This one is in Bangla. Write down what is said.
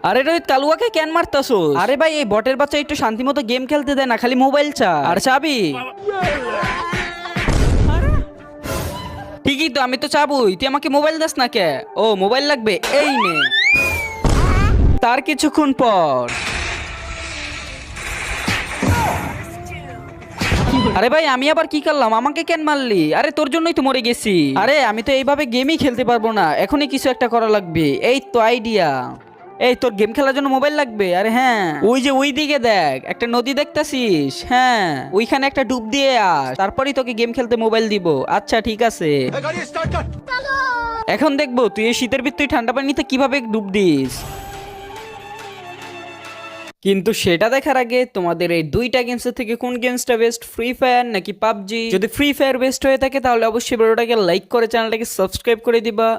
আরে রোহিত কালুয়াকে কেন মারতাছো? আরে ভাই এই বটের বাচ্চা একটু শান্তি মতো গেম খেলতে দেয় না, খালি মোবাইল চা আর চাবি। ঠিকই তো, আমি তো চাবই, তুই আমাকে মোবাইল দাস না কে? ও মোবাইল লাগবে, এই নে। তার কিছুক্ষণ পর আরে ভাই আমি আবার কি করলাম? আমাকে কেন মারলি? আরে তোর জন্যই তো মরে গেছি। আরে আমি তো এইভাবে গেমই খেলতে পারবো না, এখনই কিছু একটা করা লাগবে। এই তো আইডিয়া। এই তোর গেম খেলার জন্য মোবাইল লাগবে? আরে হ্যাঁ, ওই যে ওই দিকে দেখ, একটা নদী দেখতাছিস? হ্যাঁ ওইখানে একটা ডুব দিয়ে আস, তারপরেই তোকে গেম খেলতে মোবাইল দিব। আচ্ছা ঠিক আছে। এখন দেখবো তুই এই শীতের ভিতরে ঠান্ডা পানিতে কিভাবে ডুব দিস। কিন্তু সেটা দেখার আগে তোমাদের এই দুইটা গেমসের থেকে কোন গেমসটা বেস্ট, ফ্রি ফায়ার নাকি পাবজি? যদি ফ্রি ফায়ার বেস্ট হয়ে থাকে তাহলে অবশ্যই ভিডিওটাকে লাইক করে চ্যানেলটাকে সাবস্ক্রাইব করে দিবা।